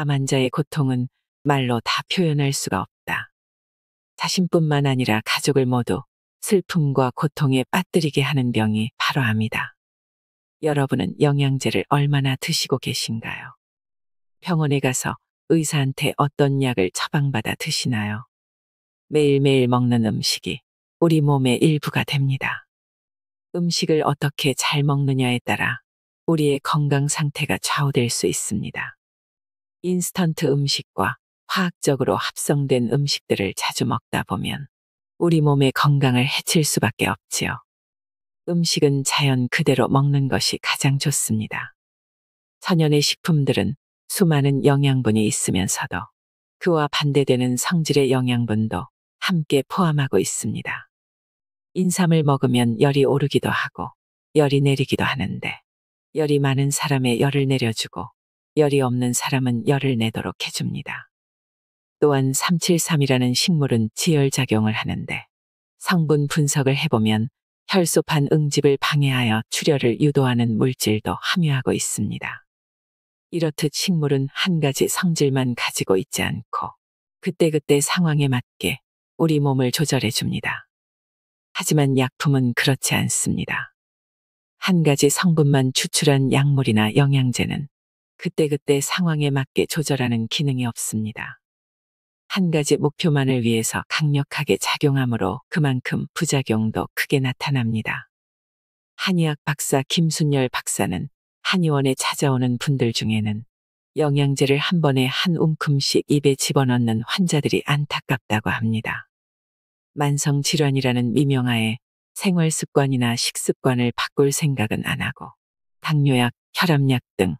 암 환자의 고통은 말로 다 표현할 수가 없다. 자신뿐만 아니라 가족을 모두 슬픔과 고통에 빠뜨리게 하는 병이 바로 암이다. 여러분은 영양제를 얼마나 드시고 계신가요? 병원에 가서 의사한테 어떤 약을 처방받아 드시나요? 매일매일 먹는 음식이 우리 몸의 일부가 됩니다. 음식을 어떻게 잘 먹느냐에 따라 우리의 건강 상태가 좌우될 수 있습니다. 인스턴트 음식과 화학적으로 합성된 음식들을 자주 먹다 보면 우리 몸의 건강을 해칠 수밖에 없지요. 음식은 자연 그대로 먹는 것이 가장 좋습니다. 천연의 식품들은 수많은 영양분이 있으면서도 그와 반대되는 성질의 영양분도 함께 포함하고 있습니다. 인삼을 먹으면 열이 오르기도 하고 열이 내리기도 하는데 열이 많은 사람의 열을 내려주고 열이 없는 사람은 열을 내도록 해줍니다. 또한 373이라는 식물은 지혈작용을 하는데 성분 분석을 해보면 혈소판 응집을 방해하여 출혈을 유도하는 물질도 함유하고 있습니다. 이렇듯 식물은 한 가지 성질만 가지고 있지 않고 그때그때 상황에 맞게 우리 몸을 조절해 줍니다. 하지만 약품은 그렇지 않습니다. 한 가지 성분만 추출한 약물이나 영양제는 그때그때 상황에 맞게 조절하는 기능이 없습니다. 한 가지 목표만을 위해서 강력하게 작용하므로 그만큼 부작용도 크게 나타납니다. 한의학 박사 김순열 박사는 한의원에 찾아오는 분들 중에는 영양제를 한 번에 한 움큼씩 입에 집어넣는 환자들이 안타깝다고 합니다. 만성질환이라는 미명하에 생활습관이나 식습관을 바꿀 생각은 안 하고 당뇨약, 혈압약 등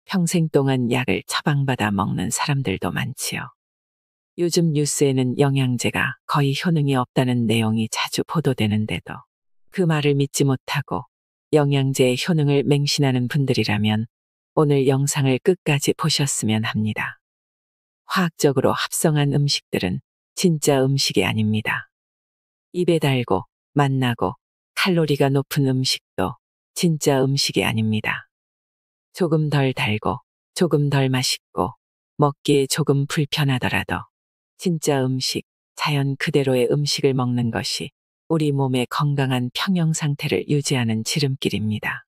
평생 동안 약을 처방받아 먹는 사람들도 많지요. 요즘 뉴스에는 영양제가 거의 효능이 없다는 내용이 자주 보도되는데도 그 말을 믿지 못하고 영양제의 효능을 맹신하는 분들이라면 오늘 영상을 끝까지 보셨으면 합니다. 화학적으로 합성한 음식들은 진짜 음식이 아닙니다. 입에 달고 맛나고 칼로리가 높은 음식도 진짜 음식이 아닙니다. 조금 덜 달고 조금 덜 맛있고 먹기에 조금 불편하더라도 진짜 음식, 자연 그대로의 음식을 먹는 것이 우리 몸의 건강한 평형 상태를 유지하는 지름길입니다.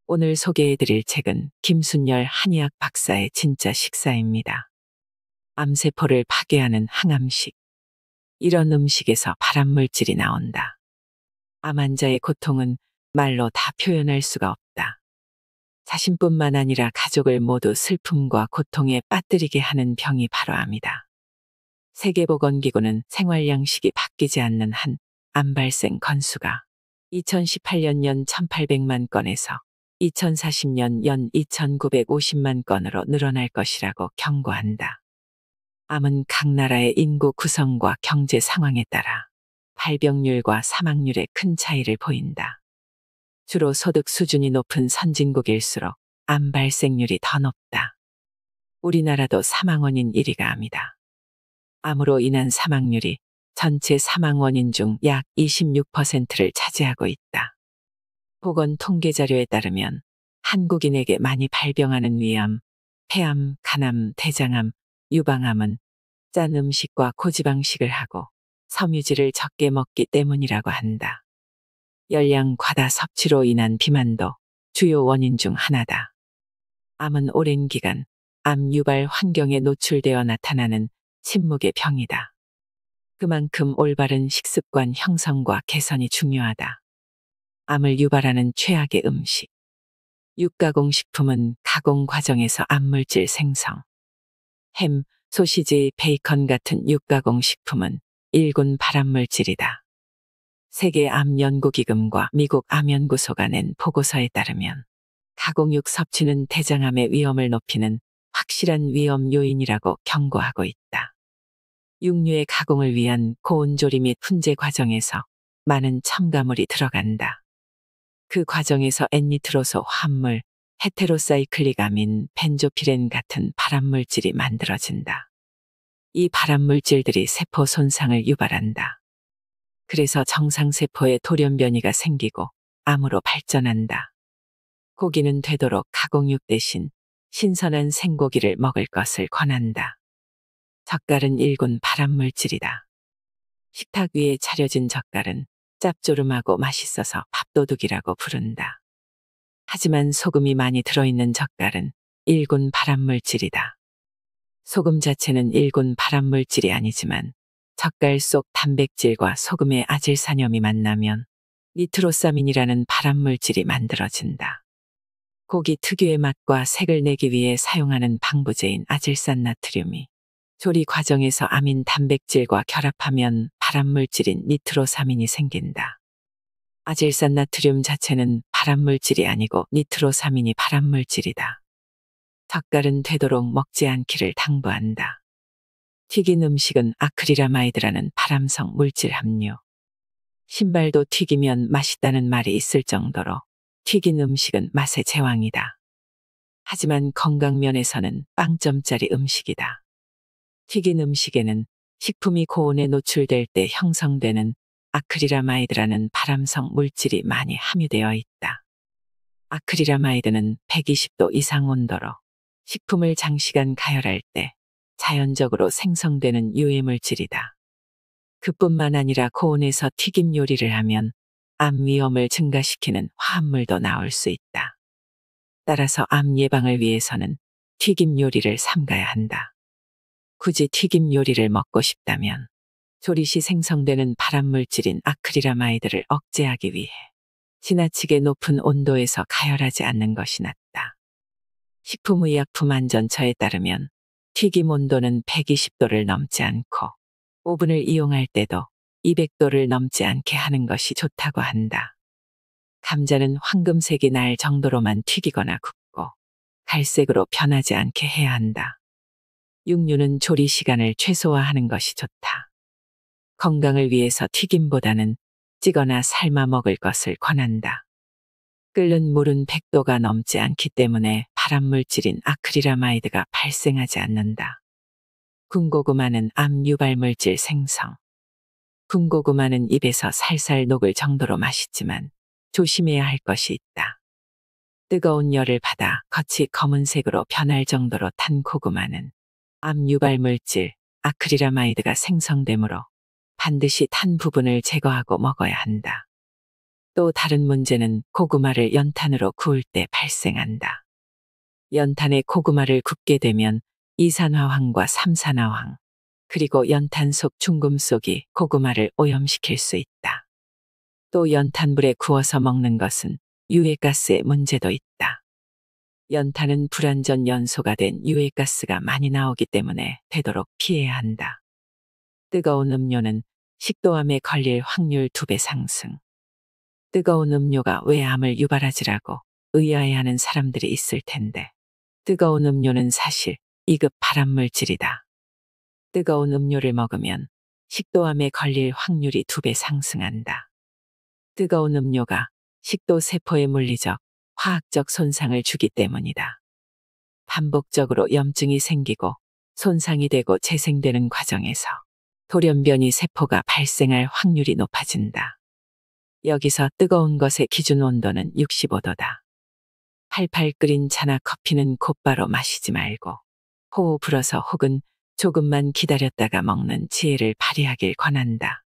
오늘 소개해드릴 책은 김순열 한의학 박사의 진짜 식사입니다. 암세포를 파괴하는 항암식. 이런 음식에서 발암물질이 나온다. 암 환자의 고통은 말로 다 표현할 수가 없다. 자신뿐만 아니라 가족을 모두 슬픔과 고통에 빠뜨리게 하는 병이 바로 암이다. 세계보건기구는 생활양식이 바뀌지 않는 한 암 발생 건수가 2018년 연 1,800만 건에서 2040년 연 2,950만 건으로 늘어날 것이라고 경고한다. 암은 각 나라의 인구 구성과 경제 상황에 따라 발병률과 사망률에 큰 차이를 보인다. 주로 소득 수준이 높은 선진국일수록 암 발생률이 더 높다. 우리나라도 사망 원인 1위가 암이다. 암으로 인한 사망률이 전체 사망 원인 중 약 26%를 차지하고 있다. 보건 통계 자료에 따르면 한국인에게 많이 발병하는 위암, 폐암, 간암, 대장암, 유방암은 짠 음식과 고지방식을 하고 섬유질을 적게 먹기 때문이라고 한다. 열량 과다 섭취로 인한 비만도 주요 원인 중 하나다. 암은 오랜 기간 암 유발 환경에 노출되어 나타나는 침묵의 병이다. 그만큼 올바른 식습관 형성과 개선이 중요하다. 암을 유발하는 최악의 음식. 육가공식품은 가공 과정에서 암물질 생성. 햄, 소시지, 베이컨 같은 육가공식품은 일군 발암물질이다. 세계암연구기금과 미국 암연구소가 낸 보고서에 따르면 가공육 섭취는 대장암의 위험을 높이는 확실한 위험 요인이라고 경고하고 있다. 육류의 가공을 위한 고온조리 및 훈제 과정에서 많은 첨가물이 들어간다. 그 과정에서 N니트로소 화합물, 헤테로사이클릭 아민, 벤조피렌 같은 발암물질이 만들어진다. 이 발암물질들이 세포 손상을 유발한다. 그래서 정상세포에 돌연변이가 생기고 암으로 발전한다. 고기는 되도록 가공육 대신 신선한 생고기를 먹을 것을 권한다. 젓갈은 일군 발암물질이다. 식탁 위에 차려진 젓갈은 짭조름하고 맛있어서 밥도둑이라고 부른다. 하지만 소금이 많이 들어있는 젓갈은 일군 발암물질이다. 소금 자체는 일군 발암물질이 아니지만 젓갈 속 단백질과 소금의 아질산염이 만나면 니트로사민이라는 발암물질이 만들어진다. 고기 특유의 맛과 색을 내기 위해 사용하는 방부제인 아질산나트륨이 조리 과정에서 아민 단백질과 결합하면 발암물질인 니트로사민이 생긴다. 아질산나트륨 자체는 발암물질이 아니고 니트로사민이 발암물질이다. 젓갈은 되도록 먹지 않기를 당부한다. 튀긴 음식은 아크릴아마이드라는 발암성 물질 함유. 신발도 튀기면 맛있다는 말이 있을 정도로 튀긴 음식은 맛의 제왕이다. 하지만 건강면에서는 빵점짜리 음식이다. 튀긴 음식에는 식품이 고온에 노출될 때 형성되는 아크릴아마이드라는 발암성 물질이 많이 함유되어 있다. 아크릴아마이드는 120도 이상 온도로 식품을 장시간 가열할 때 자연적으로 생성되는 유해물질이다. 그뿐만 아니라 고온에서 튀김 요리를 하면 암 위험을 증가시키는 화합물도 나올 수 있다. 따라서 암 예방을 위해서는 튀김 요리를 삼가야 한다. 굳이 튀김 요리를 먹고 싶다면 조리 시 생성되는 발암물질인 아크릴아마이드를 억제하기 위해 지나치게 높은 온도에서 가열하지 않는 것이 낫다. 식품의약품안전처에 따르면 튀김 온도는 120도를 넘지 않고 오븐을 이용할 때도 200도를 넘지 않게 하는 것이 좋다고 한다. 감자는 황금색이 날 정도로만 튀기거나 굽고 갈색으로 변하지 않게 해야 한다. 육류는 조리 시간을 최소화하는 것이 좋다. 건강을 위해서 튀김보다는 찌거나 삶아 먹을 것을 권한다. 끓는 물은 100도가 넘지 않기 때문에 발암물질인 아크릴아마이드가 발생하지 않는다. 군고구마는 암 유발물질 생성. 군고구마는 입에서 살살 녹을 정도로 맛있지만 조심해야 할 것이 있다. 뜨거운 열을 받아 겉이 검은색으로 변할 정도로 탄 고구마는 암 유발물질 아크릴아마이드가 생성되므로 반드시 탄 부분을 제거하고 먹어야 한다. 또 다른 문제는 고구마를 연탄으로 구울 때 발생한다. 연탄에 고구마를 굽게 되면 이산화황과 삼산화황, 그리고 연탄 속 중금속이 고구마를 오염시킬 수 있다. 또 연탄불에 구워서 먹는 것은 유해가스의 문제도 있다. 연탄은 불완전 연소가 된 유해가스가 많이 나오기 때문에 되도록 피해야 한다. 뜨거운 음료는 식도암에 걸릴 확률 2배 상승. 뜨거운 음료가 왜 암을 유발하지라고 의아해하는 사람들이 있을 텐데 뜨거운 음료는 사실 2급 발암물질이다. 뜨거운 음료를 먹으면 식도암에 걸릴 확률이 2배 상승한다. 뜨거운 음료가 식도 세포에 물리적, 화학적 손상을 주기 때문이다. 반복적으로 염증이 생기고 손상이 되고 재생되는 과정에서 돌연변이 세포가 발생할 확률이 높아진다. 여기서 뜨거운 것의 기준 온도는 65도다. 팔팔 끓인 차나 커피는 곧바로 마시지 말고 호호 불어서 혹은 조금만 기다렸다가 먹는 지혜를 발휘하길 권한다.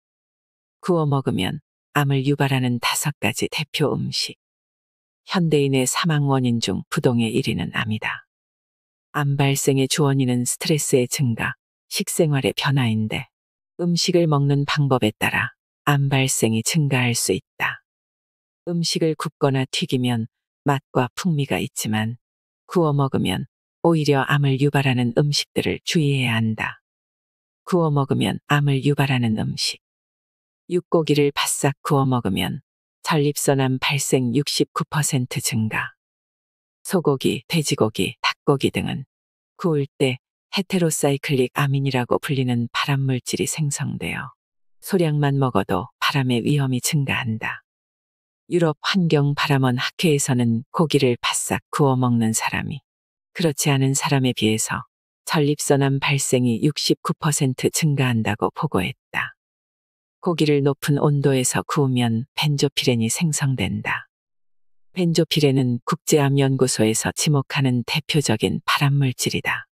구워 먹으면 암을 유발하는 5가지 대표 음식. 현대인의 사망 원인 중 부동의 1위는 암이다. 암 발생의 주원인은 스트레스의 증가, 식생활의 변화인데 음식을 먹는 방법에 따라 암 발생이 증가할 수 있다. 음식을 굽거나 튀기면 맛과 풍미가 있지만 구워 먹으면 오히려 암을 유발하는 음식들을 주의해야 한다. 구워 먹으면 암을 유발하는 음식. 육고기를 바싹 구워 먹으면 전립선암 발생 69% 증가. 소고기, 돼지고기, 닭고기 등은 구울 때 헤테로사이클릭 아민이라고 불리는 발암물질이 생성되어 소량만 먹어도 발암의 위험이 증가한다. 유럽 환경발암원 학회에서는 고기를 바싹 구워 먹는 사람이 그렇지 않은 사람에 비해서 전립선암 발생이 69% 증가한다고 보고했다. 고기를 높은 온도에서 구우면 벤조피렌이 생성된다. 벤조피렌은 국제암연구소에서 지목하는 대표적인 발암물질이다.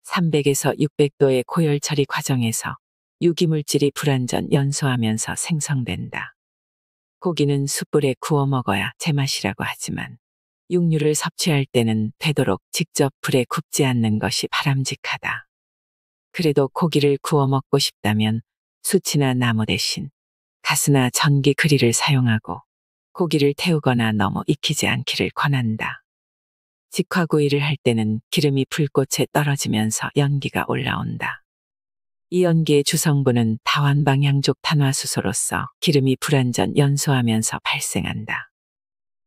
300에서 600도의 고열 처리 과정에서 유기물질이 불완전 연소하면서 생성된다. 고기는 숯불에 구워 먹어야 제맛이라고 하지만 육류를 섭취할 때는 되도록 직접 불에 굽지 않는 것이 바람직하다. 그래도 고기를 구워 먹고 싶다면 숯이나 나무 대신 가스나 전기 그릴을 사용하고 고기를 태우거나 너무 익히지 않기를 권한다. 직화구이를 할 때는 기름이 불꽃에 떨어지면서 연기가 올라온다. 이 연기의 주성분은 다완방향족 탄화수소로서 기름이 불완전 연소하면서 발생한다.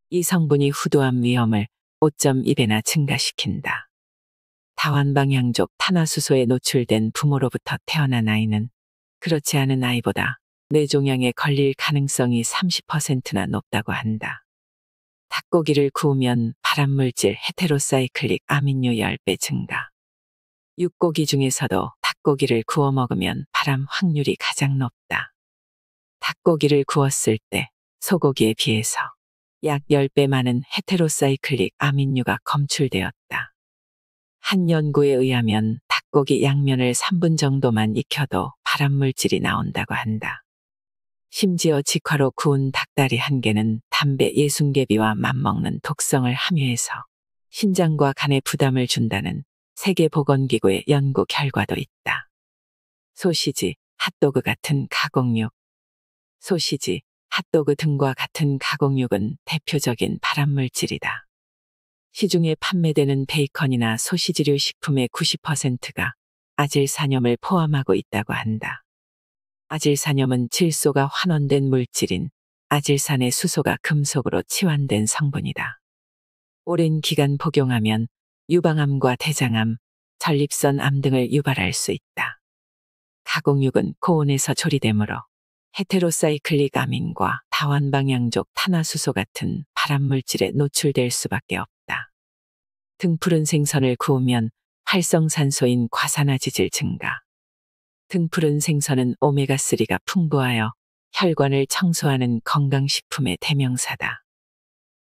이 성분이 후두암 위험을 5.2배나 증가시킨다. 다완방향족 탄화수소에 노출된 부모로부터 태어난 아이는 그렇지 않은 아이보다 뇌종양에 걸릴 가능성이 30%나 높다고 한다. 닭고기를 구우면 발암물질 헤테로사이클릭 아민류 10배 증가. 육고기 중에서도 닭고기를 구워 먹으면 발암 확률이 가장 높다. 닭고기를 구웠을 때 소고기에 비해서 약 10배 많은 헤테로사이클릭 아민류가 검출되었다. 한 연구에 의하면 닭고기 양면을 3분 정도만 익혀도 발암물질이 나온다고 한다. 심지어 직화로 구운 닭다리 한 개는 담배 60개비와 맞먹는 독성을 함유해서 신장과 간에 부담을 준다는 세계보건기구의 연구 결과도 있다. 소시지, 핫도그 같은 가공육. 소시지, 핫도그 등과 같은 가공육은 대표적인 발암물질이다. 시중에 판매되는 베이컨이나 소시지류 식품의 90%가 아질산염을 포함하고 있다고 한다. 아질산염은 질소가 환원된 물질인 아질산의 수소가 금속으로 치환된 성분이다. 오랜 기간 복용하면 유방암과 대장암, 전립선암 등을 유발할 수 있다. 가공육은 고온에서 조리되므로 헤테로사이클릭 아민과 다완방향족 탄화수소 같은 발암물질에 노출될 수밖에 없다. 등푸른 생선을 구우면 활성산소인 과산화지질 증가. 등푸른 생선은 오메가3가 풍부하여 혈관을 청소하는 건강식품의 대명사다.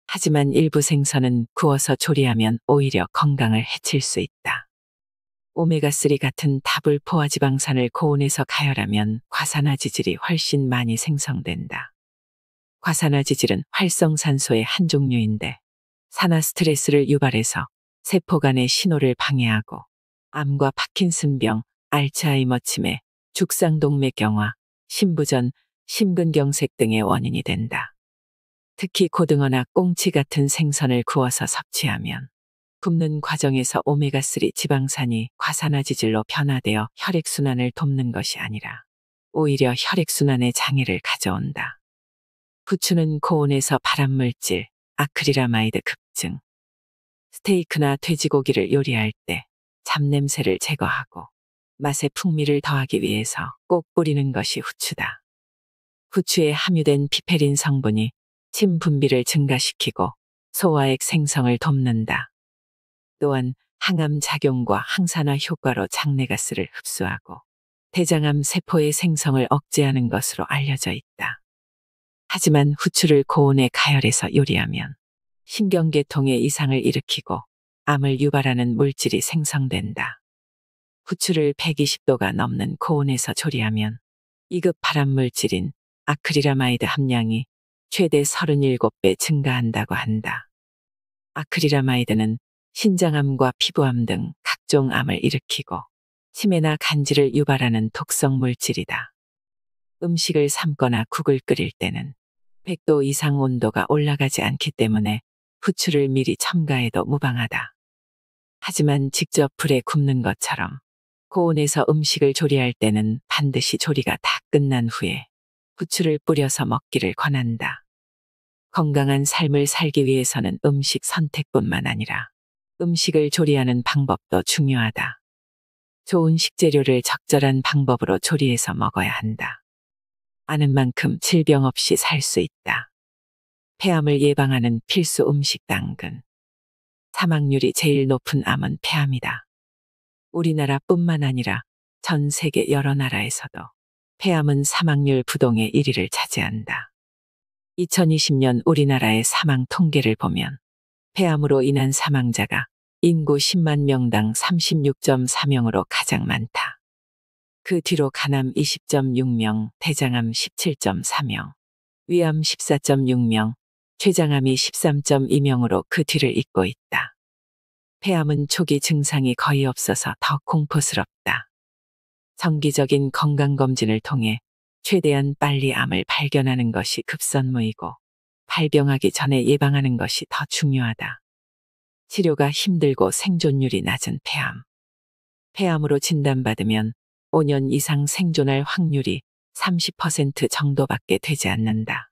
하지만 일부 생선은 구워서 조리하면 오히려 건강을 해칠 수 있다. 오메가3 같은 다불 포화지방산을 고온에서 가열하면 과산화지질이 훨씬 많이 생성된다. 과산화지질은 활성산소의 한 종류인데 산화 스트레스를 유발해서 세포 간의 신호를 방해하고 암과 파킨슨병, 알츠하이머 치매, 죽상동맥경화, 심부전, 심근경색 등의 원인이 된다. 특히 고등어나 꽁치 같은 생선을 구워서 섭취하면 굽는 과정에서 오메가3 지방산이 과산화지질로 변화되어 혈액순환을 돕는 것이 아니라 오히려 혈액순환에 장애를 가져온다. 부추는 고온에서 발암물질, 아크릴아마이드 급증. 스테이크나 돼지고기를 요리할 때 잡냄새를 제거하고 맛의 풍미를 더하기 위해서 꼭 뿌리는 것이 후추다. 후추에 함유된 피페린 성분이 침 분비를 증가시키고 소화액 생성을 돕는다. 또한 항암 작용과 항산화 효과로 장내가스를 흡수하고 대장암 세포의 생성을 억제하는 것으로 알려져 있다. 하지만 후추를 고온에 가열해서 요리하면 신경계통에 이상을 일으키고 암을 유발하는 물질이 생성된다. 후추를 120도가 넘는 고온에서 조리하면 2급 발암물질인 아크릴아마이드 함량이 최대 37배 증가한다고 한다. 아크릴아마이드는 신장암과 피부암 등 각종 암을 일으키고 치매나 간질을 유발하는 독성 물질이다. 음식을 삶거나 국을 끓일 때는 100도 이상 온도가 올라가지 않기 때문에 후추를 미리 첨가해도 무방하다. 하지만 직접 불에 굽는 것처럼 고온에서 음식을 조리할 때는 반드시 조리가 다 끝난 후에 후추를 뿌려서 먹기를 권한다. 건강한 삶을 살기 위해서는 음식 선택뿐만 아니라 음식을 조리하는 방법도 중요하다. 좋은 식재료를 적절한 방법으로 조리해서 먹어야 한다. 아는 만큼 질병 없이 살 수 있다. 폐암을 예방하는 필수 음식 당근. 사망률이 제일 높은 암은 폐암이다. 우리나라뿐만 아니라 전 세계 여러 나라에서도 폐암은 사망률 부동의 1위를 차지한다. 2020년 우리나라의 사망 통계를 보면 폐암으로 인한 사망자가 인구 10만 명당 36.4명으로 가장 많다. 그 뒤로 간암 20.6명, 대장암 17.4명, 위암 14.6명, 췌장암이 13.2명으로 그 뒤를 잇고 있다. 폐암은 초기 증상이 거의 없어서 더 공포스럽다. 정기적인 건강검진을 통해 최대한 빨리 암을 발견하는 것이 급선무이고 발병하기 전에 예방하는 것이 더 중요하다. 치료가 힘들고 생존율이 낮은 폐암. 폐암으로 진단받으면 5년 이상 생존할 확률이 30% 정도밖에 되지 않는다.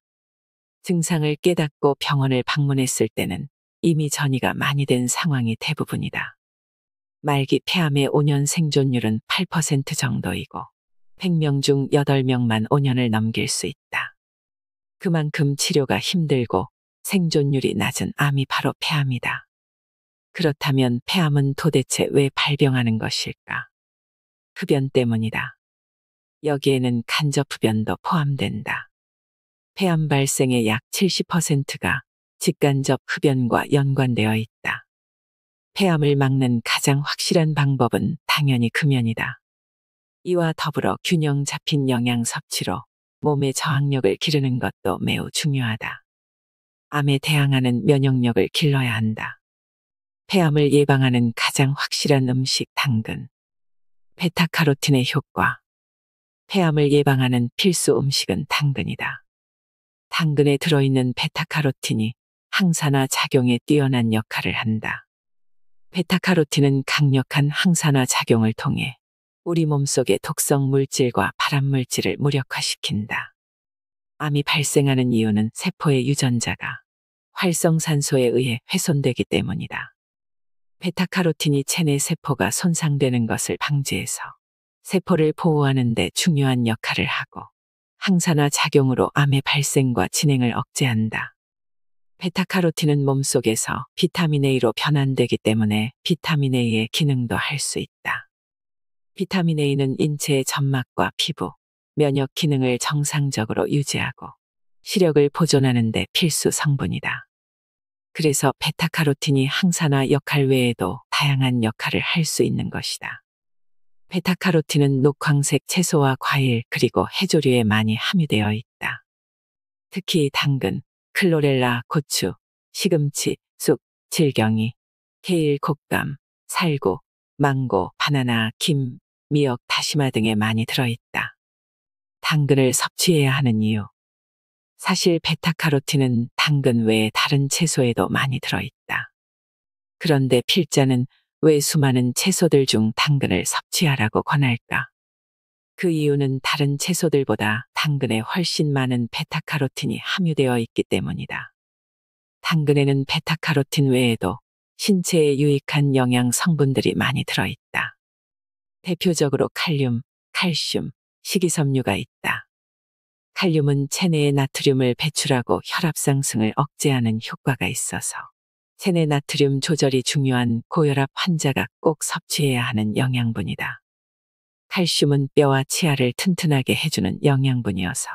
증상을 깨닫고 병원을 방문했을 때는 이미 전이가 많이 된 상황이 대부분이다. 말기 폐암의 5년 생존율은 8% 정도이고 100명 중 8명만 5년을 넘길 수 있다. 그만큼 치료가 힘들고 생존율이 낮은 암이 바로 폐암이다. 그렇다면 폐암은 도대체 왜 발병하는 것일까? 흡연 때문이다. 여기에는 간접흡연도 포함된다. 폐암 발생의 약 70%가 직간접 흡연과 연관되어 있다. 폐암을 막는 가장 확실한 방법은 당연히 금연이다. 이와 더불어 균형 잡힌 영양 섭취로 몸의 저항력을 기르는 것도 매우 중요하다. 암에 대항하는 면역력을 길러야 한다. 폐암을 예방하는 가장 확실한 음식 당근. 베타카로틴의 효과. 폐암을 예방하는 필수 음식은 당근이다. 당근에 들어있는 베타카로틴이 항산화 작용에 뛰어난 역할을 한다. 베타카로틴은 강력한 항산화 작용을 통해 우리 몸속의 독성 물질과 발암물질을 무력화시킨다. 암이 발생하는 이유는 세포의 유전자가 활성산소에 의해 훼손되기 때문이다. 베타카로틴이 체내 세포가 손상되는 것을 방지해서 세포를 보호하는 데 중요한 역할을 하고 항산화 작용으로 암의 발생과 진행을 억제한다. 베타카로틴은 몸속에서 비타민 A로 변환되기 때문에 비타민 A의 기능도 할 수 있다. 비타민 A는 인체의 점막과 피부, 면역 기능을 정상적으로 유지하고 시력을 보존하는 데 필수 성분이다. 그래서 베타카로틴이 항산화 역할 외에도 다양한 역할을 할 수 있는 것이다. 베타카로틴은 녹황색 채소와 과일 그리고 해조류에 많이 함유되어 있다. 특히 당근, 클로렐라, 고추, 시금치, 쑥, 질경이, 케일, 곶감, 살구, 망고, 바나나, 김, 미역, 다시마 등에 많이 들어있다. 당근을 섭취해야 하는 이유. 사실 베타카로틴은 당근 외에 다른 채소에도 많이 들어있다. 그런데 필자는 왜 수많은 채소들 중 당근을 섭취하라고 권할까? 그 이유는 다른 채소들보다 당근에 훨씬 많은 베타카로틴이 함유되어 있기 때문이다. 당근에는 베타카로틴 외에도 신체에 유익한 영양 성분들이 많이 들어있다. 대표적으로 칼륨, 칼슘, 식이섬유가 있다. 칼륨은 체내의 나트륨을 배출하고 혈압 상승을 억제하는 효과가 있어서 체내 나트륨 조절이 중요한 고혈압 환자가 꼭 섭취해야 하는 영양분이다. 칼슘은 뼈와 치아를 튼튼하게 해주는 영양분이어서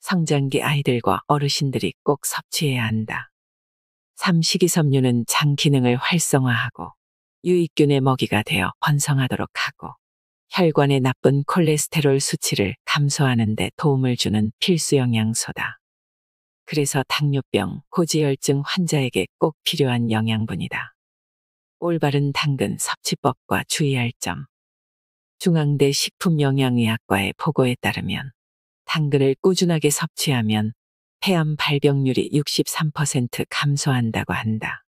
성장기 아이들과 어르신들이 꼭 섭취해야 한다. 3. 식이섬유는 장 기능을 활성화하고 유익균의 먹이가 되어 번성하도록 하고 혈관의 나쁜 콜레스테롤 수치를 감소하는 데 도움을 주는 필수 영양소다. 그래서 당뇨병, 고지혈증 환자에게 꼭 필요한 영양분이다. 올바른 당근 섭취법과 주의할 점. 중앙대 식품영양의학과의 보고에 따르면 당근을 꾸준하게 섭취하면 폐암 발병률이 63% 감소한다고 한다.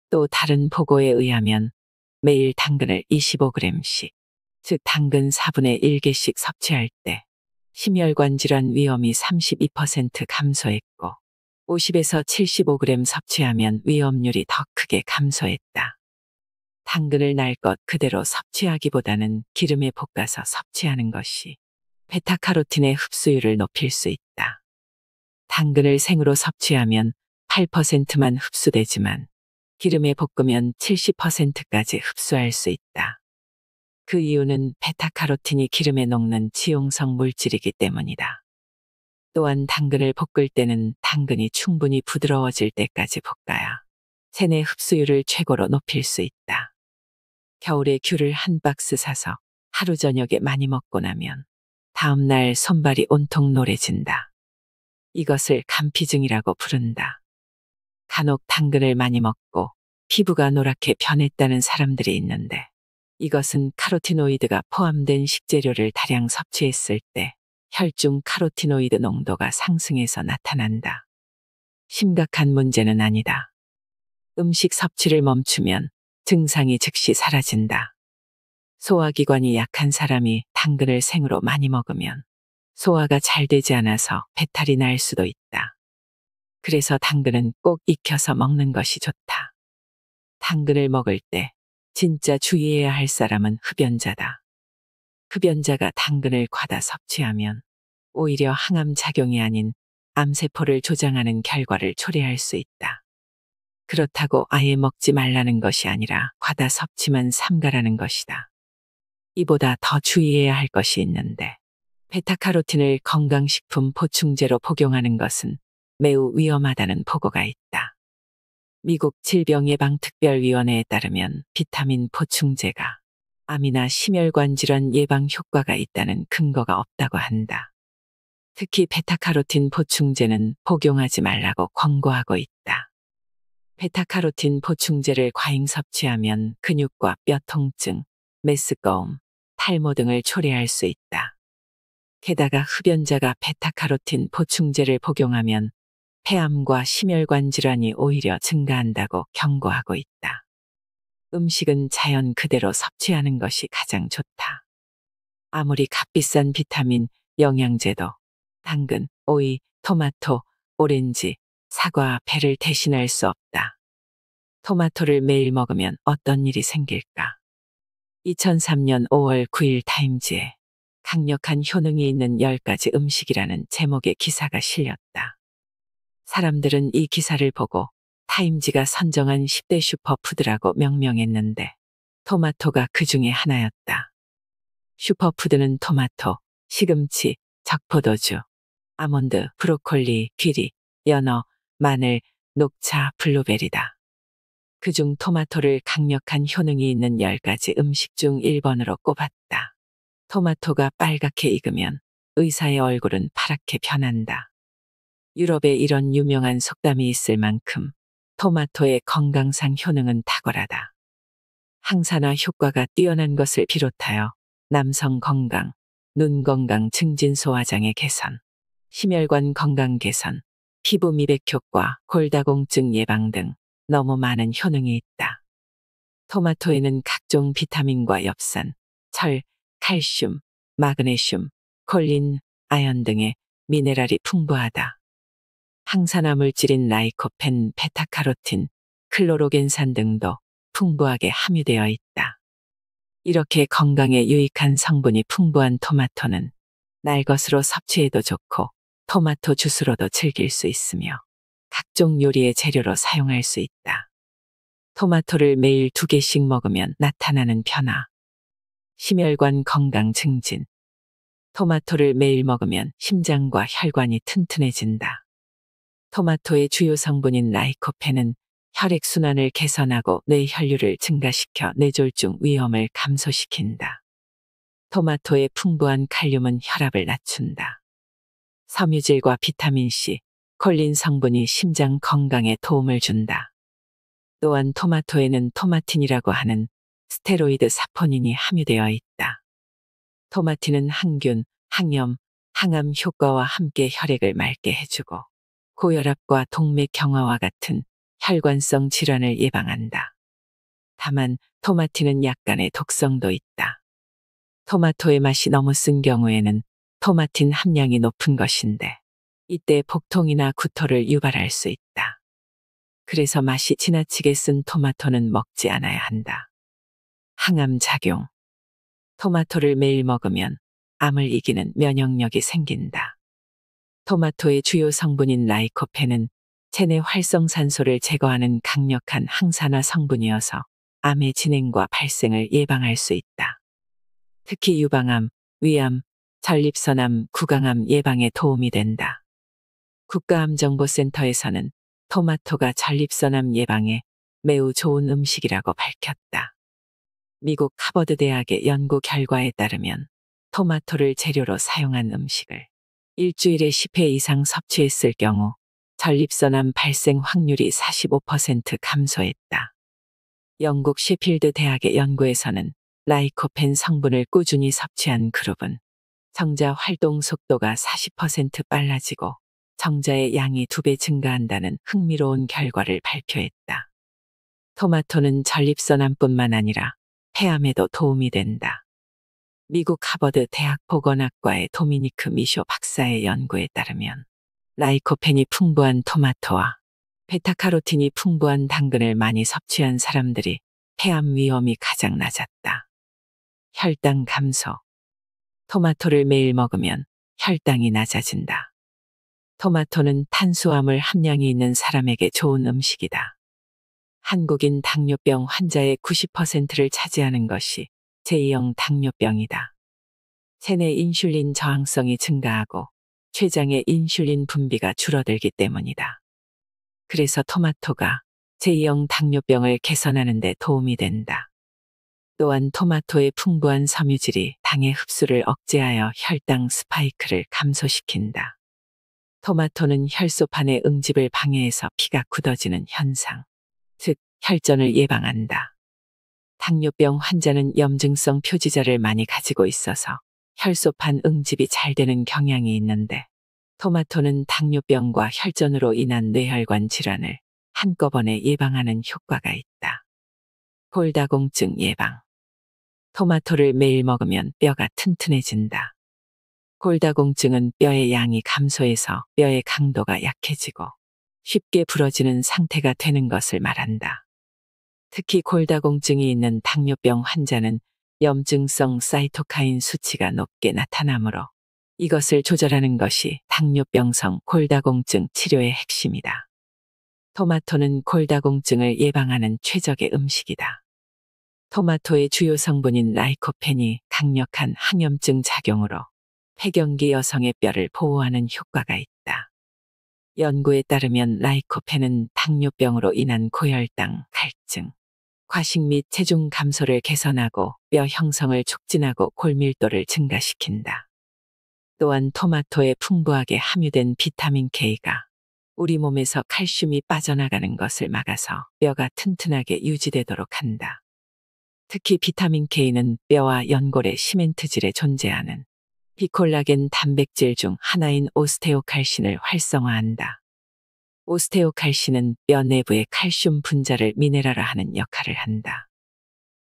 또 다른 보고에 의하면 매일 당근을 25g씩, 즉 당근 4분의 1개씩 섭취할 때 심혈관 질환 위험이 32% 감소했고 50에서 75g 섭취하면 위험률이 더 크게 감소했다. 당근을 날 것 그대로 섭취하기보다는 기름에 볶아서 섭취하는 것이 베타카로틴의 흡수율을 높일 수 있다. 당근을 생으로 섭취하면 8%만 흡수되지만 기름에 볶으면 70%까지 흡수할 수 있다. 그 이유는 베타카로틴이 기름에 녹는 지용성 물질이기 때문이다. 또한 당근을 볶을 때는 당근이 충분히 부드러워질 때까지 볶아야 체내 흡수율을 최고로 높일 수 있다. 겨울에 귤을 한 박스 사서 하루 저녁에 많이 먹고 나면 다음날 손발이 온통 노래진다. 이것을 간피증이라고 부른다. 간혹 당근을 많이 먹고 피부가 노랗게 변했다는 사람들이 있는데 이것은 카로티노이드가 포함된 식재료를 다량 섭취했을 때 혈중 카로티노이드 농도가 상승해서 나타난다. 심각한 문제는 아니다. 음식 섭취를 멈추면 증상이 즉시 사라진다. 소화기관이 약한 사람이 당근을 생으로 많이 먹으면 소화가 잘 되지 않아서 배탈이 날 수도 있다. 그래서 당근은 꼭 익혀서 먹는 것이 좋다. 당근을 먹을 때 진짜 주의해야 할 사람은 흡연자다. 흡연자가 당근을 과다 섭취하면 오히려 항암 작용이 아닌 암세포를 조장하는 결과를 초래할 수 있다. 그렇다고 아예 먹지 말라는 것이 아니라 과다 섭취만 삼가라는 것이다. 이보다 더 주의해야 할 것이 있는데 베타카로틴을 건강식품 보충제로 복용하는 것은 매우 위험하다는 보고가 있다. 미국 질병예방특별위원회에 따르면 비타민 보충제가 암이나 심혈관 질환 예방 효과가 있다는 근거가 없다고 한다. 특히 베타카로틴 보충제는 복용하지 말라고 권고하고 있다. 베타카로틴 보충제를 과잉 섭취하면 근육과 뼈 통증, 메스꺼움, 탈모 등을 초래할 수 있다. 게다가 흡연자가 베타카로틴 보충제를 복용하면 폐암과 심혈관 질환이 오히려 증가한다고 경고하고 있다. 음식은 자연 그대로 섭취하는 것이 가장 좋다. 아무리 값비싼 비타민, 영양제도 당근, 오이, 토마토, 오렌지, 사과, 배를 대신할 수 없다. 토마토를 매일 먹으면 어떤 일이 생길까? 2003년 5월 9일 타임지에 강력한 효능이 있는 10가지 음식이라는 제목의 기사가 실렸다. 사람들은 이 기사를 보고 타임지가 선정한 10대 슈퍼푸드라고 명명했는데 토마토가 그 중에 하나였다. 슈퍼푸드는 토마토, 시금치, 적포도주, 아몬드, 브로콜리, 귀리, 연어, 마늘, 녹차, 블루베리다. 그중 토마토를 강력한 효능이 있는 10가지 음식 중 1번으로 꼽았다. 토마토가 빨갛게 익으면 의사의 얼굴은 파랗게 변한다. 유럽에 이런 유명한 속담이 있을 만큼 토마토의 건강상 효능은 탁월하다. 항산화 효과가 뛰어난 것을 비롯하여 남성 건강, 눈 건강 증진 소화장애 개선, 심혈관 건강 개선, 피부 미백 효과, 골다공증 예방 등 너무 많은 효능이 있다. 토마토에는 각종 비타민과 엽산, 철, 칼슘, 마그네슘, 콜린, 아연 등의 미네랄이 풍부하다. 항산화 물질인 라이코펜, 베타카로틴, 클로로겐산 등도 풍부하게 함유되어 있다. 이렇게 건강에 유익한 성분이 풍부한 토마토는 날것으로 섭취해도 좋고 토마토 주스로도 즐길 수 있으며 각종 요리의 재료로 사용할 수 있다. 토마토를 매일 2개씩 먹으면 나타나는 변화. 심혈관 건강 증진. 토마토를 매일 먹으면 심장과 혈관이 튼튼해진다. 토마토의 주요 성분인 라이코펜은 혈액순환을 개선하고 뇌 혈류를 증가시켜 뇌졸중 위험을 감소시킨다. 토마토의 풍부한 칼륨은 혈압을 낮춘다. 섬유질과 비타민C, 콜린 성분이 심장 건강에 도움을 준다. 또한 토마토에는 토마틴이라고 하는 스테로이드 사포닌이 함유되어 있다. 토마틴은 항균, 항염, 항암 효과와 함께 혈액을 맑게 해주고 고혈압과 동맥 경화와 같은 혈관성 질환을 예방한다. 다만 토마틴은 약간의 독성도 있다. 토마토의 맛이 너무 쓴 경우에는 토마틴 함량이 높은 것인데 이때 복통이나 구토를 유발할 수 있다. 그래서 맛이 지나치게 쓴 토마토는 먹지 않아야 한다. 항암 작용. 토마토를 매일 먹으면 암을 이기는 면역력이 생긴다. 토마토의 주요 성분인 라이코펜은 체내 활성산소를 제거하는 강력한 항산화 성분이어서 암의 진행과 발생을 예방할 수 있다. 특히 유방암, 위암, 전립선암, 구강암 예방에 도움이 된다. 국가암정보센터에서는 토마토가 전립선암 예방에 매우 좋은 음식이라고 밝혔다. 미국 하버드 대학의 연구 결과에 따르면 토마토를 재료로 사용한 음식을 일주일에 10회 이상 섭취했을 경우 전립선암 발생 확률이 45% 감소했다. 영국 셰필드 대학의 연구에서는 라이코펜 성분을 꾸준히 섭취한 그룹은 정자 활동 속도가 40% 빨라지고 정자의 양이 2배 증가한다는 흥미로운 결과를 발표했다. 토마토는 전립선암뿐만 아니라 폐암에도 도움이 된다. 미국 하버드 대학 보건학과의 도미니크 미쇼 박사의 연구에 따르면 라이코펜이 풍부한 토마토와 베타카로틴이 풍부한 당근을 많이 섭취한 사람들이 폐암 위험이 가장 낮았다. 혈당 감소. 토마토를 매일 먹으면 혈당이 낮아진다. 토마토는 탄수화물 함량이 있는 사람에게 좋은 음식이다. 한국인 당뇨병 환자의 90%를 차지하는 것이 제2형 당뇨병이다. 체내 인슐린 저항성이 증가하고 췌장의 인슐린 분비가 줄어들기 때문이다. 그래서 토마토가 제2형 당뇨병을 개선하는 데 도움이 된다. 또한 토마토의 풍부한 섬유질이 당의 흡수를 억제하여 혈당 스파이크를 감소시킨다. 토마토는 혈소판의 응집을 방해해서 피가 굳어지는 현상, 즉 혈전을 예방한다. 당뇨병 환자는 염증성 표지자를 많이 가지고 있어서 혈소판 응집이 잘 되는 경향이 있는데 토마토는 당뇨병과 혈전으로 인한 뇌혈관 질환을 한꺼번에 예방하는 효과가 있다. 골다공증 예방. 토마토를 매일 먹으면 뼈가 튼튼해진다. 골다공증은 뼈의 양이 감소해서 뼈의 강도가 약해지고 쉽게 부러지는 상태가 되는 것을 말한다. 특히 골다공증이 있는 당뇨병 환자는 염증성 사이토카인 수치가 높게 나타나므로 이것을 조절하는 것이 당뇨병성 골다공증 치료의 핵심이다. 토마토는 골다공증을 예방하는 최적의 음식이다. 토마토의 주요 성분인 라이코펜이 강력한 항염증 작용으로 폐경기 여성의 뼈를 보호하는 효과가 있다. 연구에 따르면 라이코펜은 당뇨병으로 인한 고혈당, 갈증, 과식 및 체중 감소를 개선하고 뼈 형성을 촉진하고 골밀도를 증가시킨다. 또한 토마토에 풍부하게 함유된 비타민 K가 우리 몸에서 칼슘이 빠져나가는 것을 막아서 뼈가 튼튼하게 유지되도록 한다. 특히 비타민 K는 뼈와 연골의 시멘트질에 존재하는 비콜라겐 단백질 중 하나인 오스테오칼신을 활성화한다. 오스테오칼신은 뼈 내부의 칼슘 분자를 미네랄화하는 역할을 한다.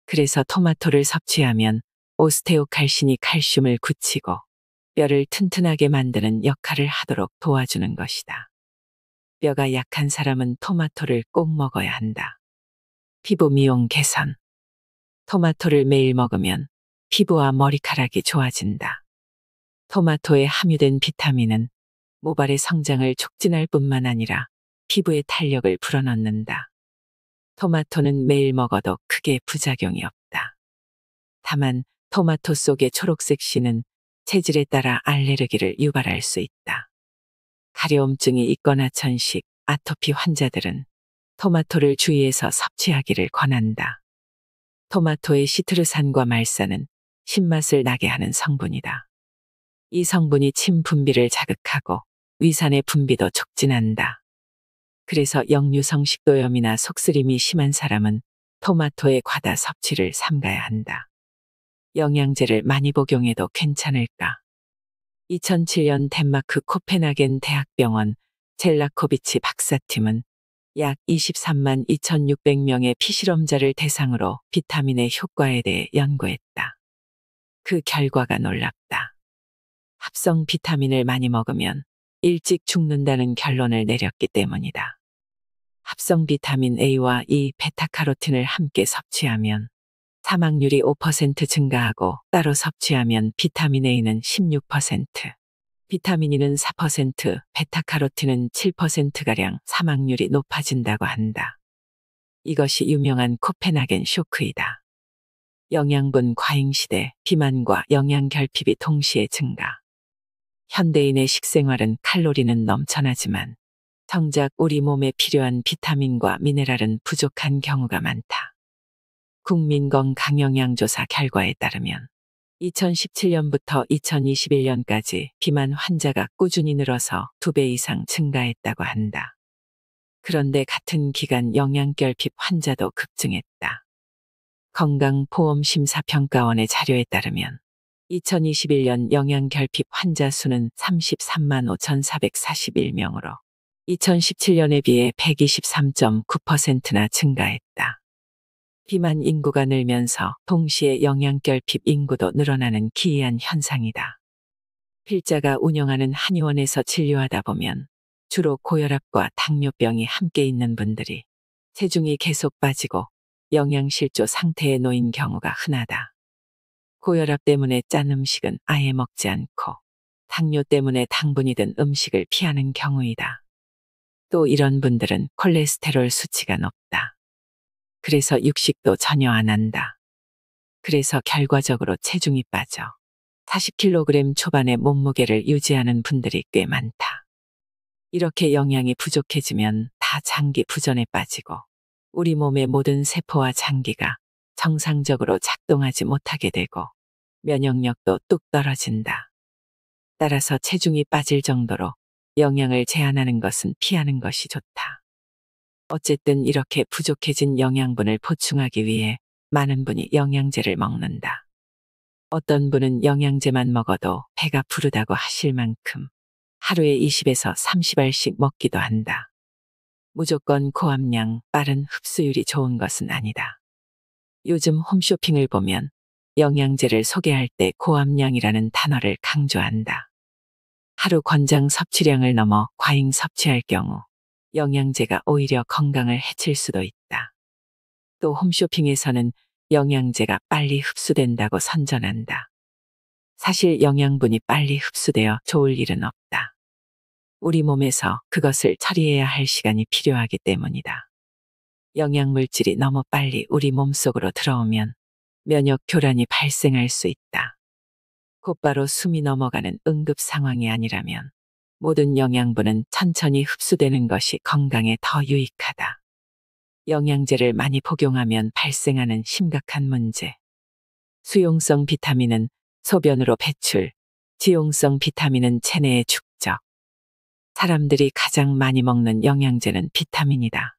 그래서 토마토를 섭취하면 오스테오칼신이 칼슘을 굳히고 뼈를 튼튼하게 만드는 역할을 하도록 도와주는 것이다. 뼈가 약한 사람은 토마토를 꼭 먹어야 한다. 피부 미용 개선. 토마토를 매일 먹으면 피부와 머리카락이 좋아진다. 토마토에 함유된 비타민은 모발의 성장을 촉진할 뿐만 아니라 피부의 탄력을 불어넣는다. 토마토는 매일 먹어도 크게 부작용이 없다. 다만 토마토 속의 초록색 씨는 체질에 따라 알레르기를 유발할 수 있다. 가려움증이 있거나 천식, 아토피 환자들은 토마토를 주의해서 섭취하기를 권한다. 토마토의 시트르산과 말산은 신맛을 나게 하는 성분이다. 이 성분이 침 분비를 자극하고 위산의 분비도 촉진한다. 그래서 역류성 식도염이나 속쓰림이 심한 사람은 토마토의 과다 섭취를 삼가야 한다. 영양제를 많이 복용해도 괜찮을까? 2007년 덴마크 코펜하겐 대학병원 젤라코비치 박사팀은 약 23만 2,600명의 피실험자를 대상으로 비타민의 효과에 대해 연구했다. 그 결과가 놀랍다. 합성 비타민을 많이 먹으면 일찍 죽는다는 결론을 내렸기 때문이다. 합성 비타민 A와 E, 베타카로틴을 함께 섭취하면 사망률이 5% 증가하고 따로 섭취하면 비타민 A는 16%, 비타민 E는 4%, 베타카로틴은 7%가량 사망률이 높아진다고 한다. 이것이 유명한 코펜하겐 쇼크이다. 영양분 과잉 시대, 비만과 영양 결핍이 동시에 증가. 현대인의 식생활은 칼로리는 넘쳐나지만 정작 우리 몸에 필요한 비타민과 미네랄은 부족한 경우가 많다. 국민건강영양조사 결과에 따르면 2017년부터 2021년까지 비만 환자가 꾸준히 늘어서 2배 이상 증가했다고 한다. 그런데 같은 기간 영양결핍 환자도 급증했다. 건강보험심사평가원의 자료에 따르면 2021년 영양결핍 환자 수는 33만 5,441명으로 2017년에 비해 123.9%나 증가했다. 비만 인구가 늘면서 동시에 영양결핍 인구도 늘어나는 기이한 현상이다. 필자가 운영하는 한의원에서 진료하다 보면 주로 고혈압과 당뇨병이 함께 있는 분들이 체중이 계속 빠지고 영양실조 상태에 놓인 경우가 흔하다. 고혈압 때문에 짠 음식은 아예 먹지 않고 당뇨 때문에 당분이 든 음식을 피하는 경우이다. 또 이런 분들은 콜레스테롤 수치가 높다. 그래서 육식도 전혀 안 한다. 그래서 결과적으로 체중이 빠져 40kg 초반의 몸무게를 유지하는 분들이 꽤 많다. 이렇게 영양이 부족해지면 다 장기 부전에 빠지고 우리 몸의 모든 세포와 장기가 정상적으로 작동하지 못하게 되고 면역력도 뚝 떨어진다. 따라서 체중이 빠질 정도로 영양을 제한하는 것은 피하는 것이 좋다. 어쨌든 이렇게 부족해진 영양분을 보충하기 위해 많은 분이 영양제를 먹는다. 어떤 분은 영양제만 먹어도 배가 부르다고 하실 만큼 하루에 20에서 30알씩 먹기도 한다. 무조건 고함량, 빠른 흡수율이 좋은 것은 아니다. 요즘 홈쇼핑을 보면 영양제를 소개할 때 고함량이라는 단어를 강조한다. 하루 권장 섭취량을 넘어 과잉 섭취할 경우 영양제가 오히려 건강을 해칠 수도 있다. 또 홈쇼핑에서는 영양제가 빨리 흡수된다고 선전한다. 사실 영양분이 빨리 흡수되어 좋을 일은 없다. 우리 몸에서 그것을 처리해야 할 시간이 필요하기 때문이다. 영양물질이 너무 빨리 우리 몸속으로 들어오면 면역 교란이 발생할 수 있다. 곧바로 숨이 넘어가는 응급 상황이 아니라면 모든 영양분은 천천히 흡수되는 것이 건강에 더 유익하다. 영양제를 많이 복용하면 발생하는 심각한 문제. 수용성 비타민은 소변으로 배출, 지용성 비타민은 체내에 축적. 사람들이 가장 많이 먹는 영양제는 비타민이다.